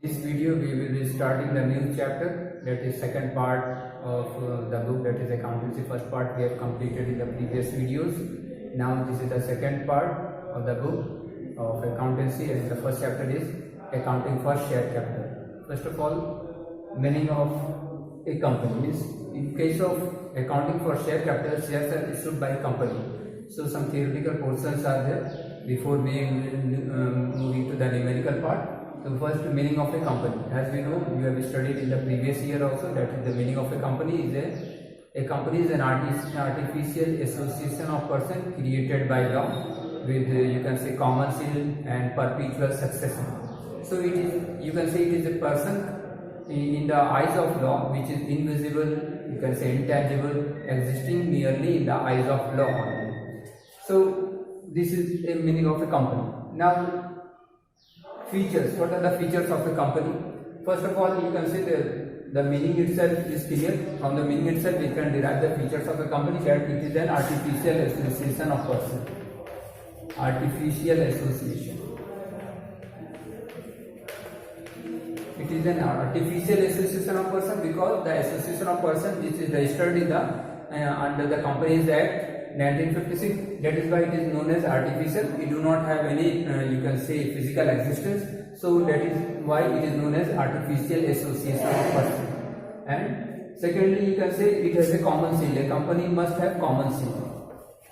This video we will be starting the new chapter, that is second part of the book, that is accountancy. First part we have completed in the previous videos. Now this is the second part of the book of accountancy, and the first chapter is accounting for share capital. First of all, meaning of a company is, in case of accounting for share capital, shares are issued by a company. So some theoretical portions are there before moving to the numerical part. So first, meaning of a company. As we know, we have studied in the previous year also, that is the meaning of a company is a company is an artificial association of person created by law with you can say common seal and perpetual succession. So it is, you can say it is a person in the eyes of law which is invisible, you can say intangible, existing merely in the eyes of law only. So this is a meaning of a company. Now features. What are the features of a company? First of all, you can see the meaning itself is clear. From the meaning itself, we can derive the features of a company, that it is an artificial association of person. Artificial association. It is an artificial association of person because the association of person which is registered in the under the Companies Act 1956, that is why it is known as artificial. We do not have any you can say physical existence, so that is why it is known as artificial association of person. And secondly, you can say it has a common seal. A company must have common seal.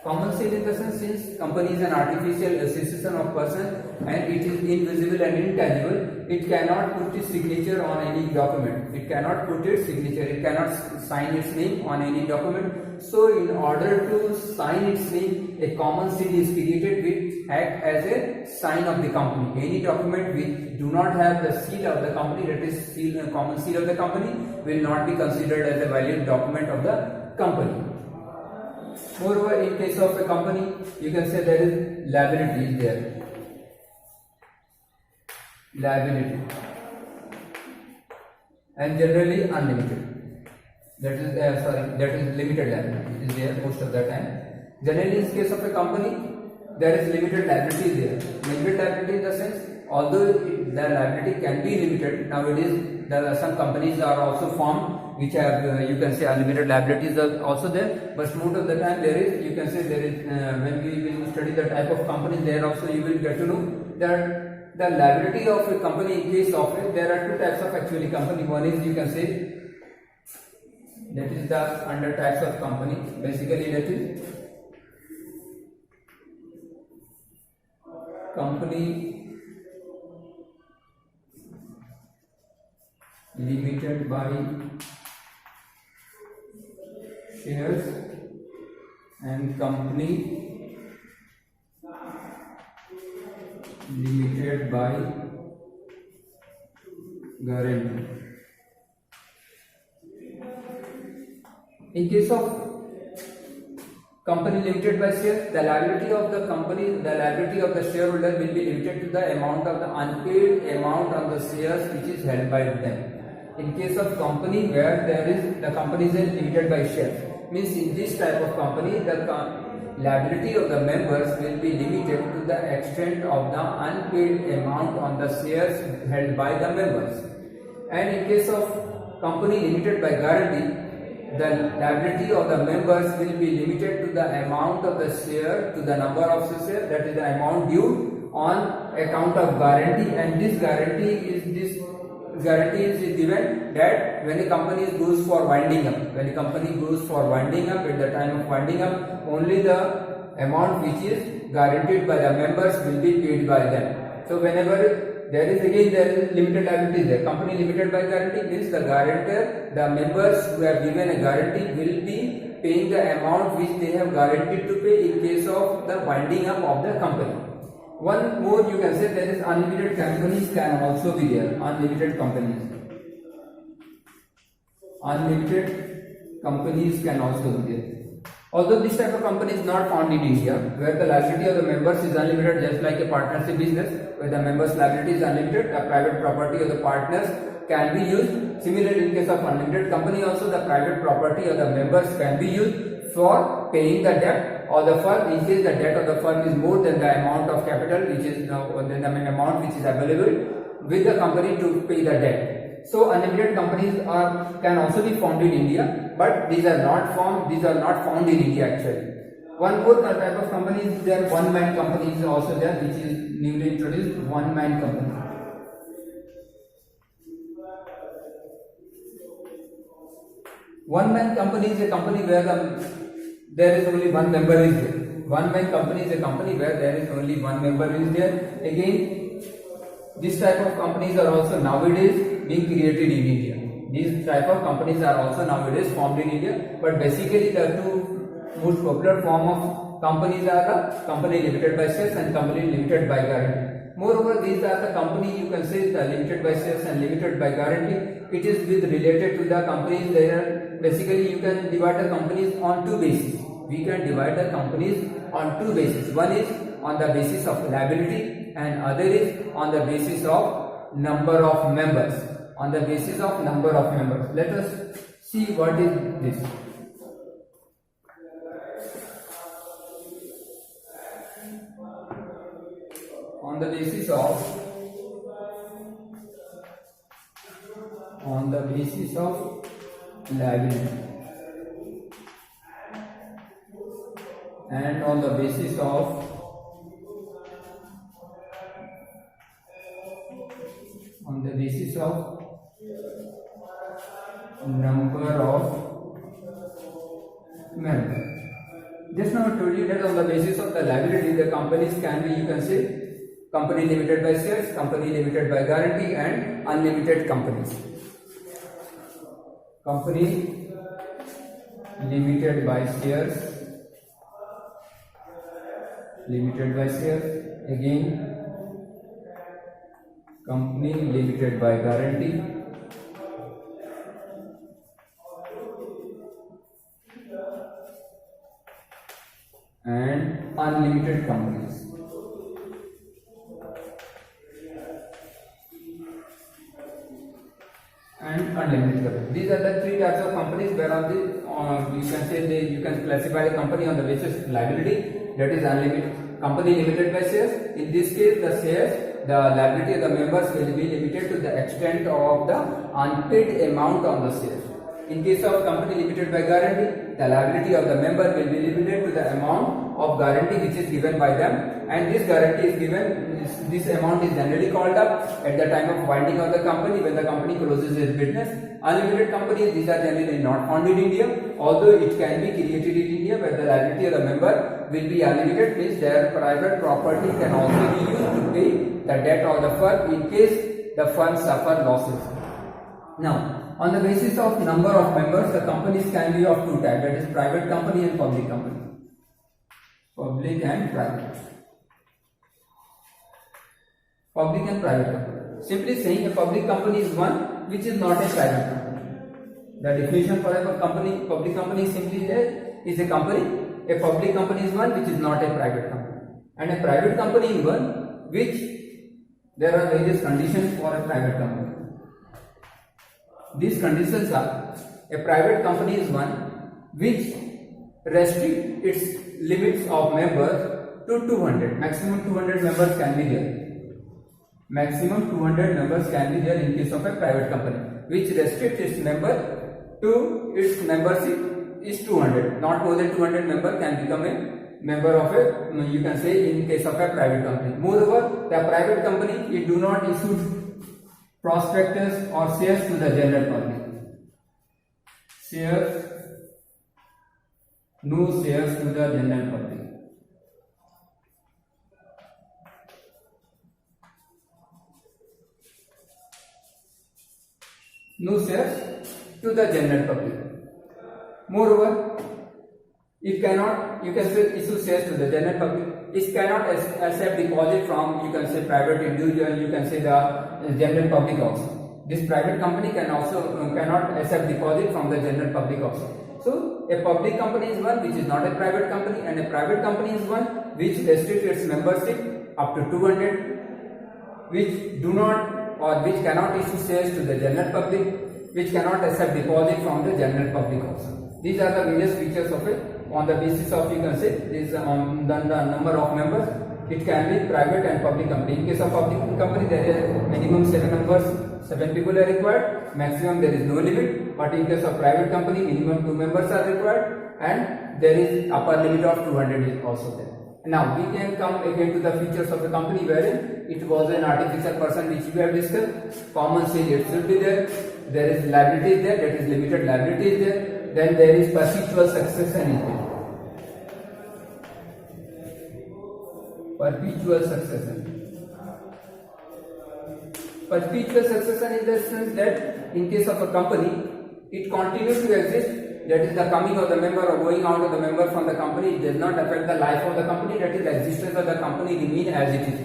Common seal in the sense, since company is an artificial association of person and it is invisible and intangible, it cannot put its signature on any document. It cannot put its signature. It cannot sign its name on any document. So in order to sign its name, a common seal is created which act as a sign of the company. Any document which do not have the seal of the company, that is common seal of the company, will not be considered as a valid document of the company. Moreover, in case of a company, you can say there is liability is there. Liability. And generally unlimited. That is limited liability is there most of the time. Generally, in case of a company, there is limited liability there. Limited liability in the sense, although the liability can be limited, nowadays there are some companies are also formed which have you can say unlimited liabilities are also there, but most of the time there is, you can say there is when we will study the type of companies, there also you will get to know that the liability of a company, in case of it, there are two types of actually company. One is, you can say, that is the under types of company, basically that is company limited by shares and company limited by guarantee. In case of company limited by shares, the liability of the company, the liability of the shareholder will be limited to the amount of the unpaid amount on the shares which is held by them. In case of company where there is the company is limited by shares, means in this type of company the liability of the members will be limited to the extent of the unpaid amount on the shares held by the members. And in case of company limited by guarantee, the liability of the members will be limited to the amount of the share, to the number of shares, that is the amount due on account of guarantee. And this guarantee is given that when a company goes for winding up, at the time of winding up, only the amount which is guaranteed by the members will be paid by them. So whenever there is limited liability there. Company limited by guarantee means the guarantor, the members who have given a guarantee will be paying the amount which they have guaranteed to pay in case of the winding up of the company. One more, you can say there is unlimited companies can also be there. Unlimited companies can also be there. Although this type of company is not found in India, where the liability of the members is unlimited, just like a partnership business, where the members' liability is unlimited, the private property of the partners can be used. Similarly, in case of unlimited company also, the private property of the members can be used for paying the debt or the firm, in case the debt of the firm is more than the amount of capital which is than the amount which is available with the company to pay the debt. So unlimited companies can also be found in India, but these are not found in India actually. One more type of company is there, one-man company is also there, which is newly introduced, one-man company. One-man company is a company where there is only one member is there. One-man company is a company where there is only one member is there. Again, this type of companies are also nowadays being created in India. These type of companies are also nowadays formed in India, but basically the two most popular form of companies are the company limited by shares and company limited by guarantee. Moreover, these are the company, you can say, the limited by shares and limited by guarantee. It is with related to the companies. There basically you can divide the companies on two bases. We can divide the companies on two bases. One is on the basis of liability and other is on the basis of number of members. On the basis of number of members. Let us see what is this. On the basis of liability and on the basis of number of members. Just now I told you that on the basis of the liability, the companies can be, you can say, company limited by shares, company limited by guarantee, and unlimited companies. Company limited by shares, again company limited by guarantee, and unlimited companies. And unlimited companies. These are the three types of companies where you can classify the company on the basis of liability, that is unlimited company limited by shares. In this case, the shares, the liability of the members will be limited to the extent of the unpaid amount on the shares. In case of company limited by guarantee, the liability of the member will be limited to the amount of guarantee which is given by them, and this guarantee is given. This amount is generally called up at the time of winding of the company when the company closes its business. Unlimited companies, these are generally not found in India, although it can be created in India where the liability of the member will be unlimited, means their private property can also be used to pay the debt of the firm in case the firm suffer losses. Now, on the basis of number of members, the companies can be of two types, that is private company and public company. Public and private. Public and private company. Simply saying, a public company is one which is not a private company. The definition for a company, public company simply is a company. A public company is one which is not a private company. And a private company is one which there are various conditions for a private company. These conditions are: a private company is one which restricts its limits of members to 200. Maximum 200 members can be there. Maximum 200 members can be there in case of a private company, which restricts its member to its membership is 200. Not more than 200 member can become a member of a, you can say, in case of a private company. Moreover, the private company, it do not issue prospectus or shares to the general public. No shares to the general public. No shares to the general public. Moreover, it cannot, you can say, issue shares to the general public. It cannot accept deposit from, you can say, private individual, you can say the general public also. This private company cannot accept deposit from the general public also. So, a public company is one which is not a private company, and a private company is one which restricts its membership up to 200, which do not or which cannot issue shares to the general public, which cannot accept deposit from the general public also. These are the various features of it. On the basis of, you can say, this the number of members, It can be private and public company. In case of public company, there is minimum 7 members, 7 people are required. Maximum there is no limit. But in case of private company, minimum 2 members are required, and there is upper limit of 200 is also there. Now we can come again to the features of the company, wherein it was an artificial person which we have discussed. Common sale it should be there. There is liability is there, that is limited liability is there. Then there is perpetual succession is there. Perpetual succession. Perpetual succession is the sense that in case of a company, it continues to exist. That is the coming of the member or going out of the member from the company. It does not affect the life of the company. That is the existence of the company remain as it is.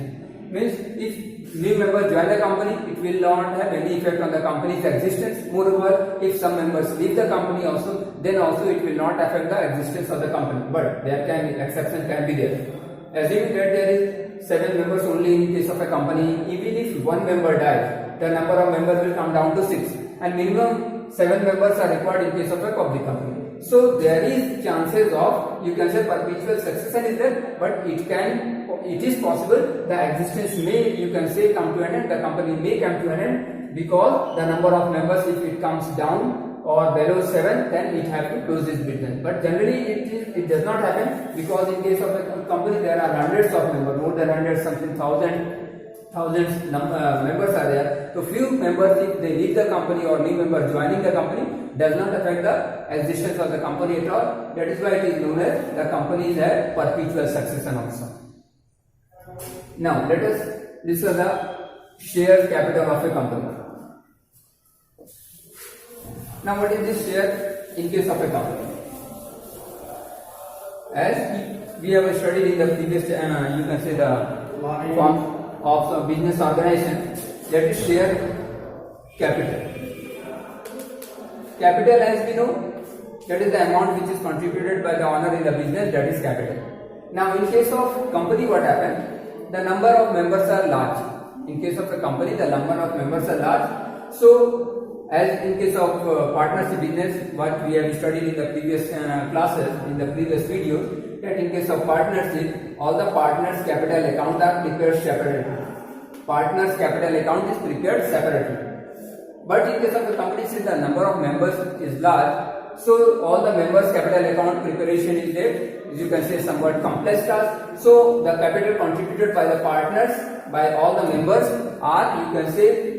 Means if new members join the company, it will not have any effect on the company's existence. Moreover, if some members leave the company also, then also it will not affect the existence of the company. But there can be exception can be there. Assuming that there is 7 members only in case of a company, even if one member dies, the number of members will come down to 6, and minimum 7 members are required in case of a public company. So there is chances of, you can say, perpetual succession is there, but it is possible the existence may, you can say, come to an end. The company may come to an end because the number of members, if it comes down or below 7, then it have to close its business. But generally it does not happen, because in case of a company there are hundreds of members, more than hundreds, something thousands members are there. So few members, if they leave the company or new members joining the company, does not affect the existence of the company at all. That is why it is known as the company is a perpetual succession also. Now let us listen the share capital of a company. Now what is this share in case of a company? As we have studied in the previous, you can say the form of business organization, that is share capital. Capital, as we know, that is the amount which is contributed by the owner in the business, that is capital. Now in case of company, what happened? The number of members are large. In case of a company, the number of members are large. So as in case of partnership business, what we have studied in the previous classes, in the previous videos, that in case of partnership, all the partners' capital account are prepared separately. Partners' capital account is prepared separately. But in case of the company, since the number of members is large, so all the members' capital account preparation is there. As you can say, somewhat complex task. So the capital contributed by the partners, by all the members, are, you can say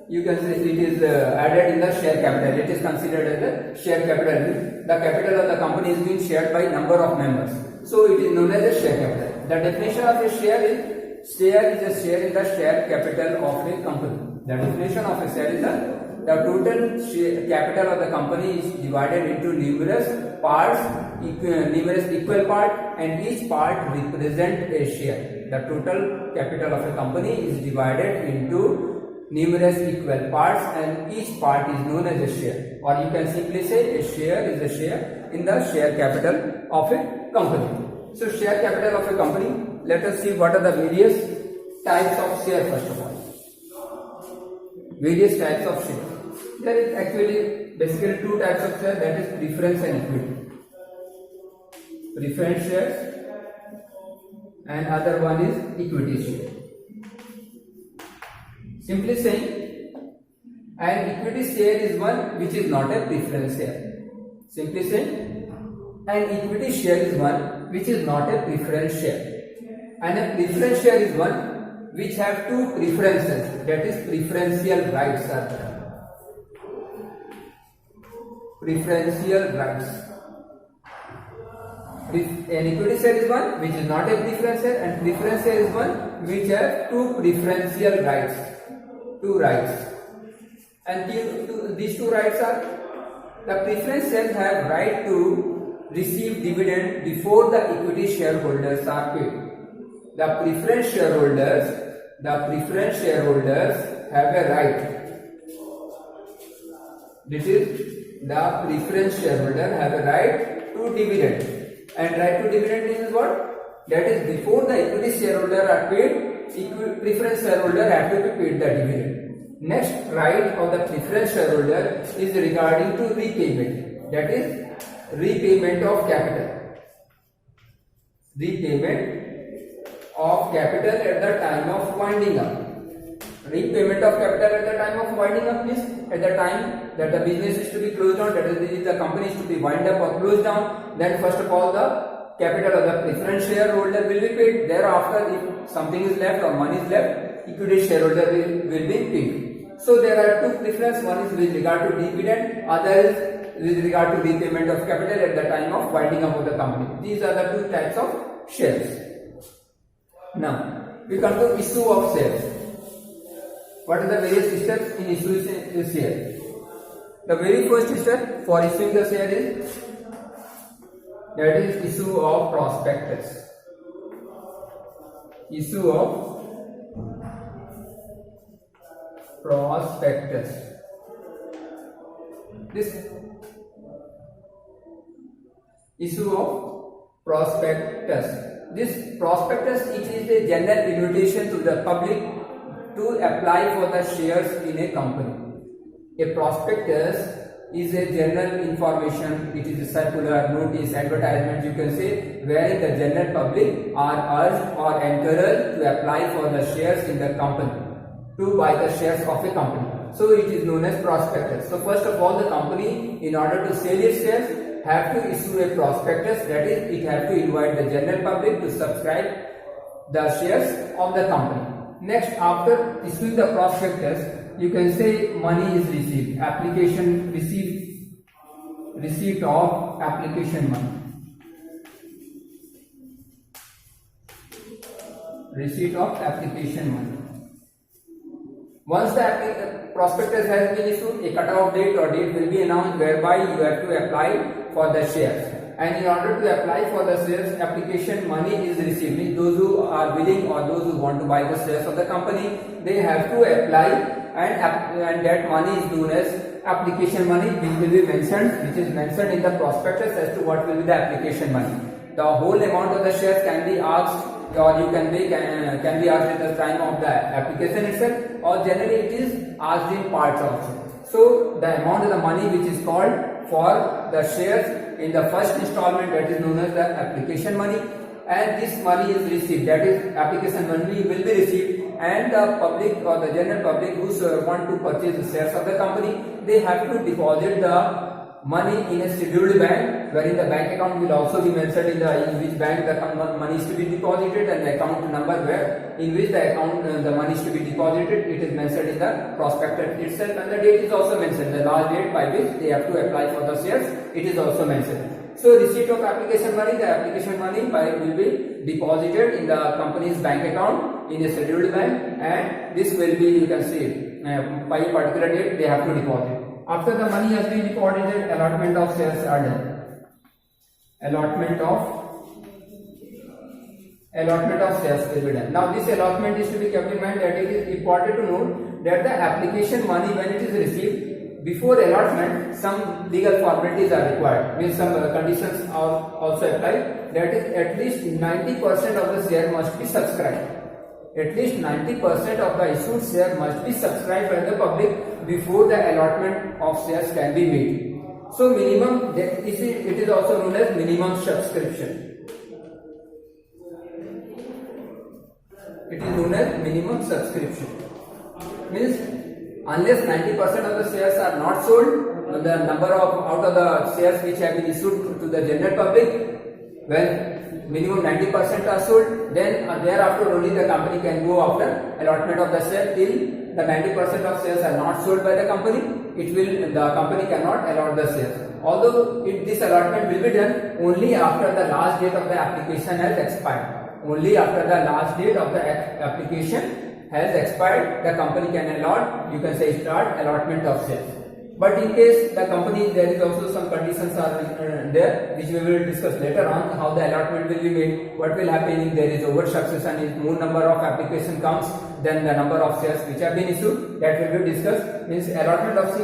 it is added in the share capital. It is considered as the share capital. The capital of the company is being shared by number of members. So it is known as a share capital. The definition of a share is a share in the share capital of a company. The definition of a share is the total share capital of the company is divided into numerous parts, numerous equal parts, and each part represent a share. The total capital of a company is divided into numerous equal parts, and each part is known as a share. Or you can simply say a share is a share in the share capital of a company. So share capital of a company, let us see what are the various types of share first of all. Various types of share. There is actually basically 2 types of share, that is preference and equity. Preference shares and other one is equity share. Simply saying, an equity share is one which is not a preference share. Simply saying, an equity share is one which is not a preference share. And a preference share is one which have 2 preferences, that is preferential rights are there. Preferential rights. An equity share is one which is not a preference share, and preference share is one which have 2 preferential rights. 2 rights, and these 2 rights are, the preference shares have right to receive dividend before the equity shareholders are paid. The preference shareholders have a right. This is the preference shareholder have a right to dividend, and right to dividend is what? That is before the equity shareholder are paid, preference shareholder have to be paid the dividend. Next right of the preference shareholder is regarding to repayment, that is repayment of capital. Repayment of capital at the time of winding up. Repayment of capital at the time of winding up means at the time that the business is to be closed down, that is the company is to be wind up or closed down, then first of all the capital of the preference shareholder will be paid. Thereafter, if something is left or money is left, equity shareholder will be paid. So there are two preferences, one is with regard to dividend, other is with regard to repayment of capital at the time of winding up of the company. These are the two types of shares. Now, we come to issue of shares. What are the various steps in issuing a share? The very first step for issuing the share is that is issue of prospectus. Issue of prospectus. This issue of prospectus. This prospectus, it is a general invitation to the public to apply for the shares in a company. A prospectus is a general information, it is a circular, notice, advertisement you can say, wherein the general public are urged or encouraged to apply for the shares in the company, to buy the shares of a company. So it is known as prospectus. So first of all, the company, in order to sell its shares, have to issue a prospectus, that is, it have to invite the general public to subscribe the shares of the company. Next, after issuing the prospectus, you can say money is received, application received, receipt of application money, receipt of application money. Once the prospectus has been issued, a cutoff date or date will be announced whereby you have to apply for the shares. And in order to apply for the shares, application money is received. Means those who are willing or those who want to buy the shares of the company, they have to apply, and that money is known as application money, which will be mentioned, which is mentioned in the prospectus as to what will be the application money. The whole amount of the shares can be asked, or you can be asked at the time of the application itself, or generally it is asked in parts also. So the amount of the money which is called for the shares in the first installment, that is known as the application money, and this money is received, that is application money will be received, and the public or the general public who want to purchase the shares of the company, they have to deposit the money in a scheduled bank, wherein the bank account will also be mentioned in which bank the money is to be deposited, and the account number where in which the account the money is to be deposited, it is mentioned in the prospectus itself, and the date is also mentioned, the last date by which they have to apply for the shares, it is also mentioned. So receipt of application money, the application money will be deposited in the company's bank account in a scheduled bank, and this will be, you can see, by a particular date they have to deposit. After the money has been deposited, allotment of shares are done. Allotment of shares will be done. Now this allotment is to be kept in mind that it is important to note that the application money, when it is received, before allotment some legal formalities are required, means some conditions are also applied, that is at least 90% of the share must be subscribed. At least 90% of the issued share must be subscribed by the public before the allotment of shares can be made. So minimum, it is also known as minimum subscription. It is known as minimum subscription. Means unless 90% of the shares are not sold, the number of out of the shares which have been issued to the general public, when minimum 90% are sold, then thereafter only the company can go after allotment of the share. Till the 90% of shares are not sold by the company, the company cannot allot the shares. Although this allotment will be done only after the last date of the application has expired. Only after the last date of the application has expired, the company can allot, you can say start allotment of shares. But in case the company, there is also some conditions are there, which we will discuss later on, how the allotment will be made, what will happen if there is over succession, if more number of application comes than the number of shares which have been issued, that will be discussed. Means allotment of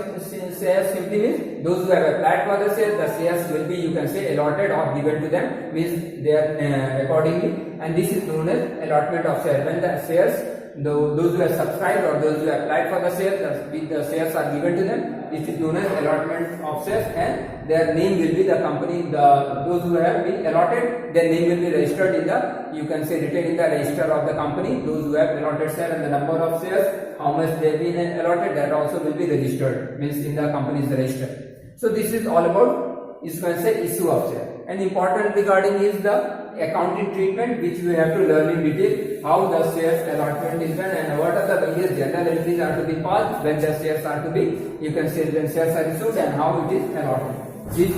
shares simply means those who have applied for the shares will be, you can say, allotted or given to them, means they are accordingly, and this is known as allotment of shares. When the shares those who have subscribed or those who have applied for the shares, the shares are given to them. It is known as allotment of shares, and their name will be the company. Those who have been allotted, their name will be registered in the, you can say, written in the register of the company. Those who have allotted share and the number of shares, how much they have been allotted, that also will be registered, means in the company's register. So this is all about, you can say, issue of share. And important regarding is the accounting treatment, which we have to learn in detail, how the shares allotment is done and what are the various journal entries are to be passed when the shares are to be, you can say, when shares are issued and how it is allotted. This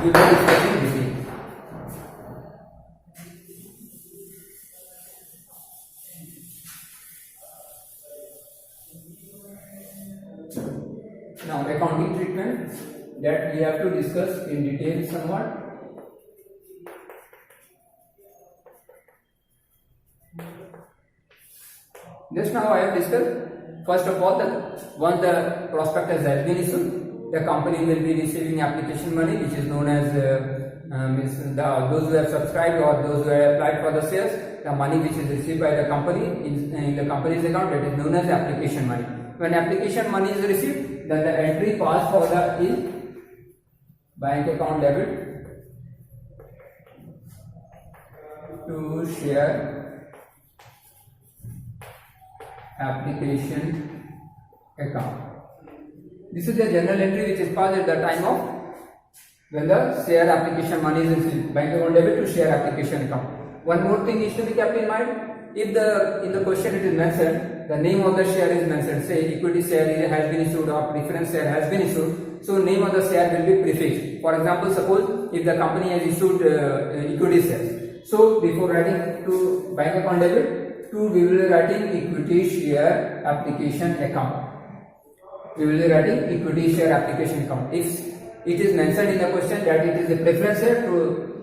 we will discuss in detail. Now accounting treatment, that we have to discuss in detail somewhat. Just now I have discussed, first of all, once the prospectus has been issued, the company will be receiving application money, which is known as those who have subscribed or those who have applied for the shares, the money which is received by the company in the company's account, that is known as application money. When application money is received, then the entry passed for the is bank account debit to share application account. This is the general entry which is passed at the time of when the share application money is received, bank account debit to share application account. One more thing is to be kept in mind, if in the question it is mentioned, the name of the share is mentioned, say equity share has been issued or preference share has been issued, so name of the share will be prefixed. For example, suppose if the company has issued equity shares, so before writing to bank account debit, we will be writing equity share application account. We will be writing equity share application account. If it is mentioned in the question that it is a preference share,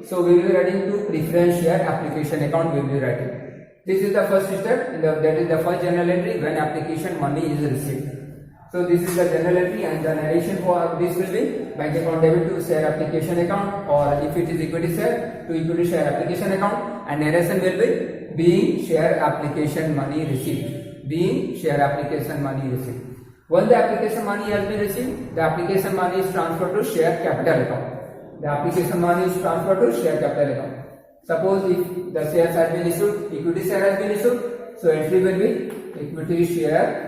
so we will be writing to preference share application account. We will be writing. This is the first step. That is the first journal entry when application money is received. So this is the journal entry, and the narration for this will be bank account debit to share application account, or if it is equity share to equity share application account, and narration will be being share application money received. Being share application money received. Once the application money has been received, the application money is transferred to share capital account. The application money is transferred to share capital account. Suppose if the shares have been issued, equity share has been issued, so entry will be equity share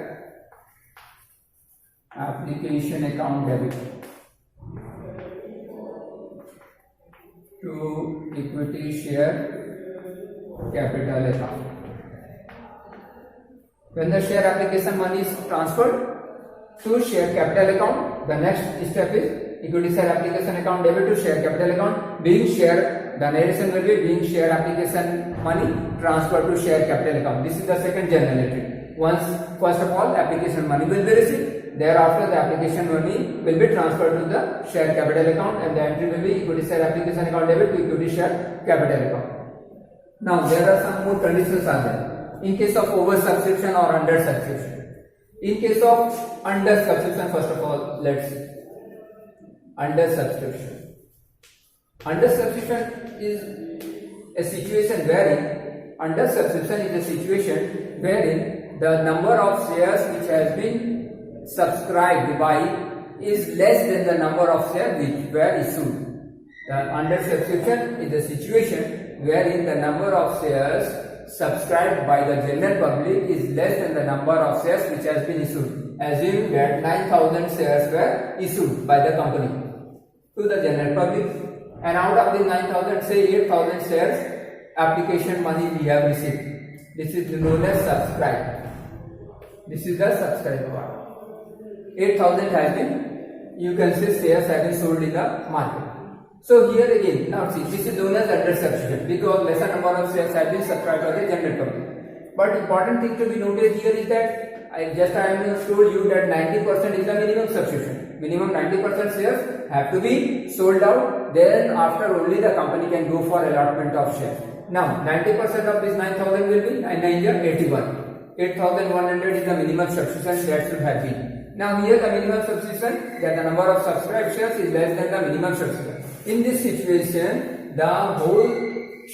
application account debit to equity share capital account. When the share application money is transferred to share capital account, the next step is equity share application account debit to share capital account. Being share, the narration will be being share application money transferred to share capital account. This is the second journal entry. Once, first of all, application money will be received. Thereafter, the application money will be transferred to the share capital account, and the entry will be equity share application account debit to equity share capital account. Now there are some more conditions are there. In case of over subscription or under subscription. In case of under subscription, first of all, let's see. Under subscription. Under subscription is a situation wherein the number of shares which has been subscribed by is less than the number of shares which were issued. The under subscription is a situation wherein the number of shares subscribed by the general public is less than the number of shares which has been issued. Assume that 9,000 shares were issued by the company to the general public, and out of the 9,000, say 8,000 shares application money we have received. This is known as subscribed. This is the subscribed part. 8,000 has been, you can say, shares have been sold in the market. So here again, now see, this is known as under subscription because lesser number of shares have been subscribed by the general public. But important thing to be noted here is that I have told you that 90% is the minimum subscription. Minimum 90% shares have to be sold out. Then after only the company can go for allotment of shares. Now 90% of this 9,000 will be 81. 8,100 is the minimum subscription that should have been. Now here the minimum subscription, that the number of subscribed shares is less than the minimum subscription. In this situation, the whole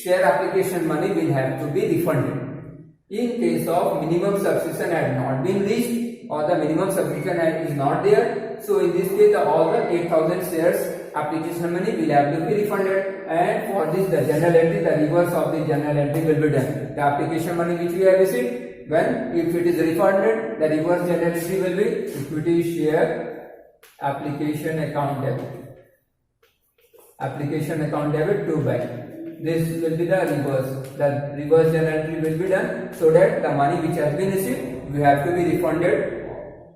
share application money will have to be refunded. In case of minimum subscription had not been reached or the minimum subscription is not there, so in this case all the 8,000 shares application money will have to be refunded, and for this the journal entry, the reverse of the journal entry will be done. The application money which we have received, when if it is refunded, the reverse journal entry will be equity share application account debit. Application account debit to bank. This will be the reverse. The reverse journal entry will be done so that the money which has been received we have to be refunded,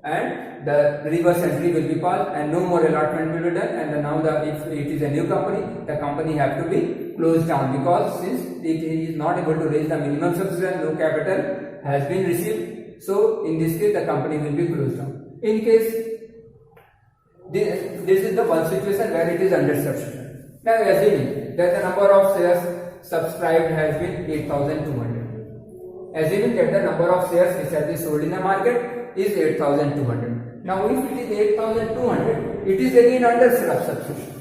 and the reverse entry will be passed, and no more allotment will be done. And now if it is a new company, the company have to be closed down, because since it is not able to raise the minimum subscription, no capital has been received. So in this case the company will be closed down. In case this is the one situation where it is under subscription. Now assuming that the number of shares subscribed has been 8,200. Assuming that the number of shares which have been sold in the market is 8,200. Now if it is 8,200, it is again under subscription.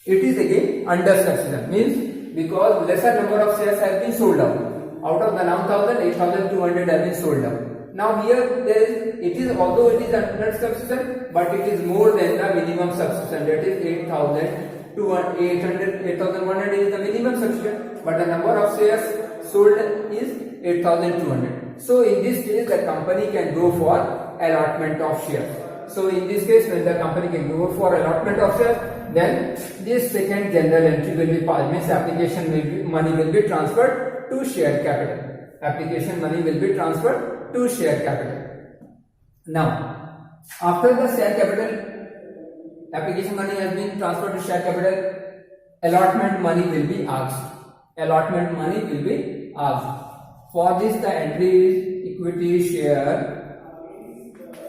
It is again under subscription, means because lesser number of shares has been sold out. Out of the 9,000, 8,200 have been sold out. Now here it is although it is under subscription, but it is more than the minimum subscription, that is 8,100 is the minimum subscription, but the number of shares sold is 8,200. So in this case the company can go for allotment of shares. So in this case when the company can go for allotment of shares, then this second general entry will be passed, means application money will be transferred to share capital. Application money will be transferred to share capital. Now after the share capital application money has been transferred to share capital, allotment money will be asked. Allotment money will be asked. For this the entry is equity share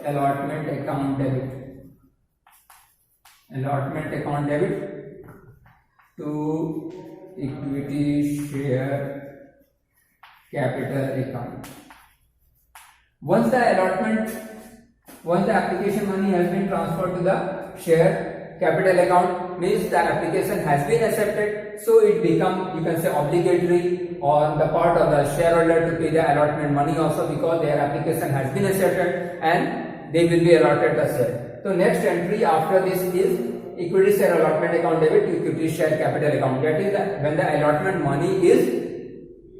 allotment account debit. Allotment account debit to equity share capital account. Once the application money has been transferred to the share capital account, means the application has been accepted, so it becomes, you can say, obligatory on the part of the shareholder to pay the allotment money also, because their application has been accepted and they will be allotted the share. So next entry after this is equity share allotment account debit to equity share capital account. That is when the allotment money is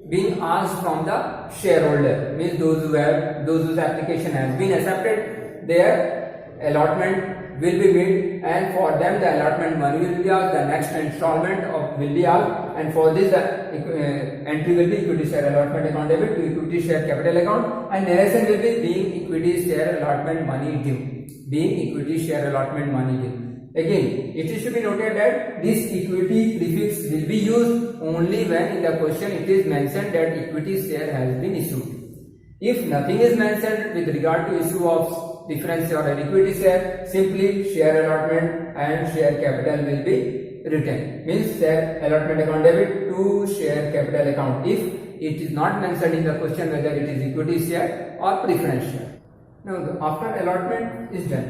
being asked from the shareholder, means those whose application has been accepted, their allotment will be made, and for them the allotment money will be asked, the next installment will be asked, and for this entry will be equity share allotment account debit to equity share capital account, and narration will be being equity share allotment money due. Being equity share allotment money due. Again, it is to be noted that this equity prefix will be used only when in the question it is mentioned that equity share has been issued. If nothing is mentioned with regard to issue of difference or an equity share, simply share allotment and share capital will be written. Means share allotment account debit to share capital account, if it is not mentioned in the question whether it is equity share or preference share. Now after allotment is done,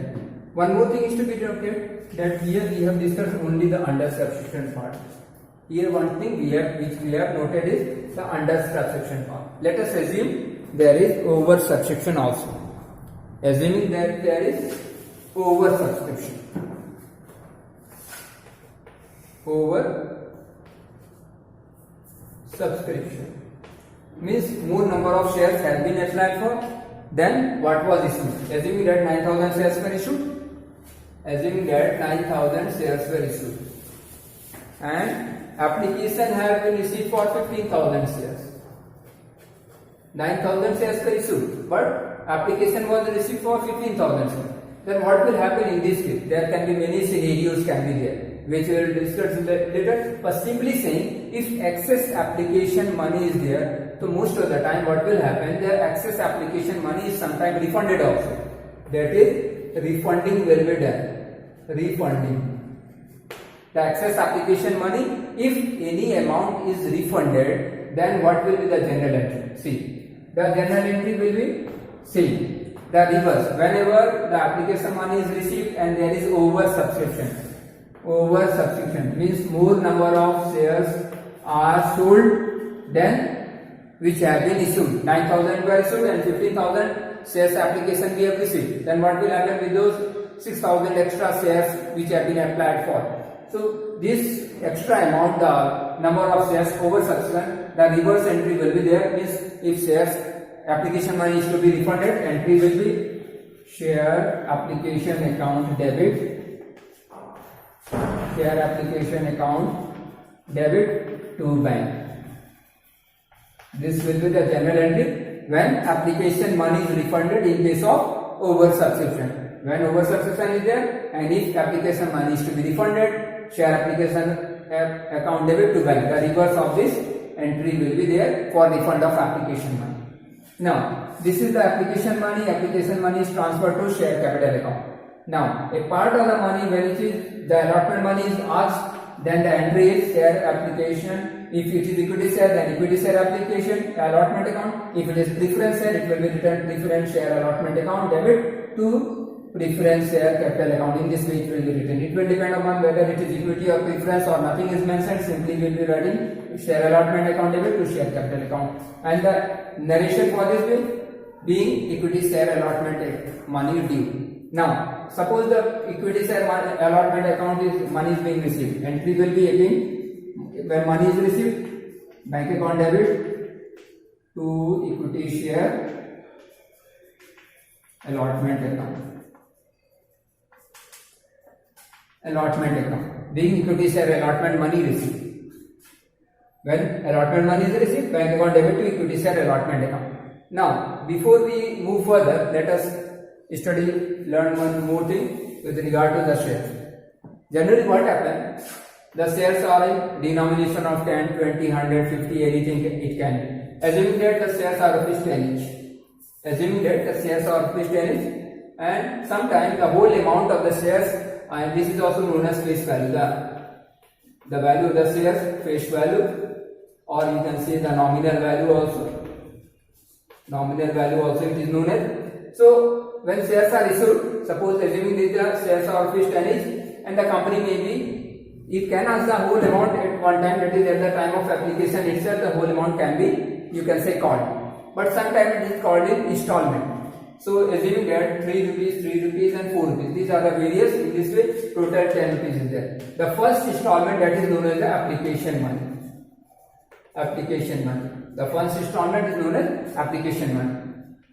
one more thing is to be noted, that here we have discussed only the under subscription part. Here one thing which we have noted is the under subscription part. Let us assume there is over subscription also. Assuming that there is over subscription. Over subscription means more number of shares has been applied for than what was issued. Assuming that 9,000 shares were issued. Assuming that 9,000 shares were issued and application have been received for 15,000 shares. 9,000 shares were issued, but application was received for 15,000 shares. Then what will happen in this case? There can be many scenarios can be there, which we will discuss later. But simply saying, if excess application money is there, so most of the time what will happen? The excess application money is sometimes refunded also. That is, refunding will be done. Refunding. The excess application money, if any amount is refunded, then what will be the general entry? See, the general entry will be same. The reverse. Whenever the application money is received and there is over subscription. Over subscription means more number of shares are sold than which have been issued. 9,000 were issued and 15,000 shares application we have received. Then what will happen with those 6,000 extra shares which have been applied for? So this extra amount, the number of shares over subscription, the reverse entry will be there. Means if shares application money is to be refunded, entry will be share application account debit, share application account debit to bank. This will be the general entry when application money is refunded in case of oversubscription. When oversubscription is there and if application money is to be refunded, share application account debit to bank. The reverse of this entry will be there for refund of application money. Now, this is the application money. Application money is transferred to share capital account. Now, a part of the money which is the allotment money is asked, then the entry is share application. If it is equity share, then equity share application allotment account. If it is preference share, it will be written preference share allotment account debit to preference share capital account. In this way it will be written. It will depend upon whether it is equity or preference or nothing is mentioned. Simply we will be writing share allotment account debit to share capital account. And the narration for this will being equity share allotment money due. Now, suppose the equity share allotment account is money is being received. Entry will be again when money is received, bank account debit to equity share allotment account. Allotment account being equity share allotment money received. When allotment money is received, bank account debit to equity share allotment account. Now, before we move further, let us learn one more thing with regard to the shares. Generally, what happens? The shares are in denomination of 10, 20, 100, 50, anything it can be. Assuming that the shares are rupees 10 each. Assuming that the shares are rupees 10 each, and sometimes the whole amount of the shares, and this is also known as face value, the value of the shares, face value, or you can say the nominal value also. Nominal value also it is known as. So when shares are issued, suppose assuming that the shares are rupees 10 each, and the company may be, it can ask the whole amount at one time, that is at the time of application itself, the whole amount can be, you can say, called. But sometimes it is called in installment. So assuming that 3 rupees and 4 rupees, these are the various, in this way total 10 rupees is there. The first installment, that is known as the application money. Application money. The first installment is known as application money.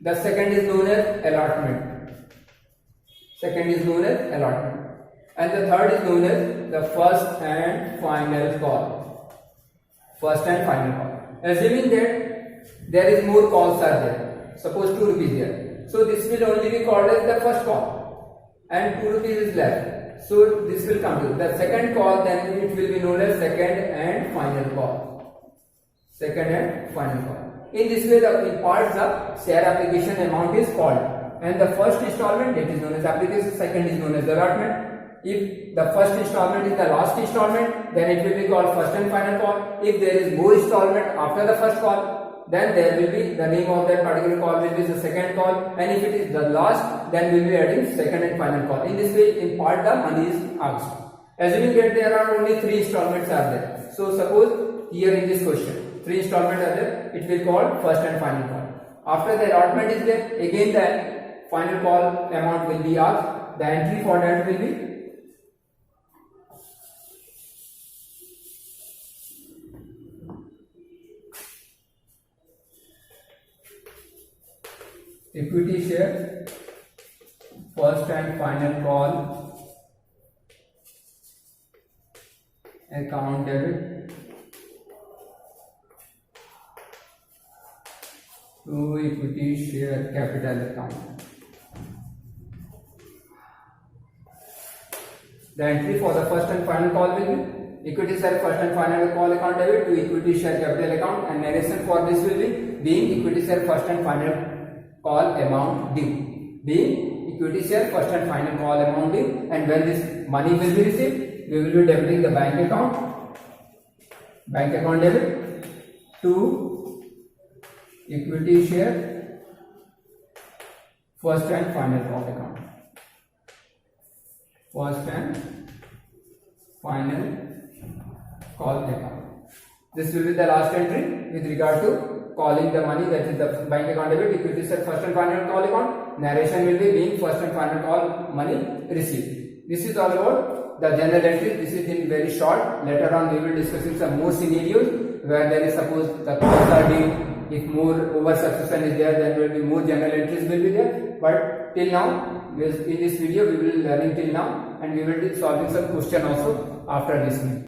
The second is known as allotment. Second is known as allotment. And the third is known as the first and final call. First and final call. Assuming that there is more calls are there. Suppose 2 rupees there. So this will only be called as the first call. And 2 rupees is left. So this will come to the second call, then it will be known as second and final call. Second and final call. In this way, in parts the share application amount is called. And the first installment, that is known as application, second is known as allotment. If the first installment is the last installment, then it will be called first and final call. If there is more installment after the first call, then there will be the name of that particular call will be the second call, and if it is the last, then we will be adding second and final call. In this way, in part the money is asked. Assuming that there are only 3 installments are there. So suppose here in this question, 3 installments are there, it will call first and final call. After the allotment is there, again the final call amount will be asked. The entry for that will be equity share, first and final call, account debit to equity share capital account. The entry for the first and final call will be equity share first and final call account debit to equity share capital account, and narration for this will be being equity share first and final call amount due. Being equity share first and final call amount due, and when this money will be received, we will be debiting the bank account debit to equity share first and final call account. First and final call account. This will be the last entry with regard to calling the money, that is the bank account debit. If it is a first and final call account, narration will be being first and final call money received. This is all about the journal entry. This is in very short. Later on we will discuss some more scenarios where there is suppose the calls are due. If more over subscription is there, then will be more journal entries will be there. But till now, in this video we will learning till now, and we will be solving some question also after this.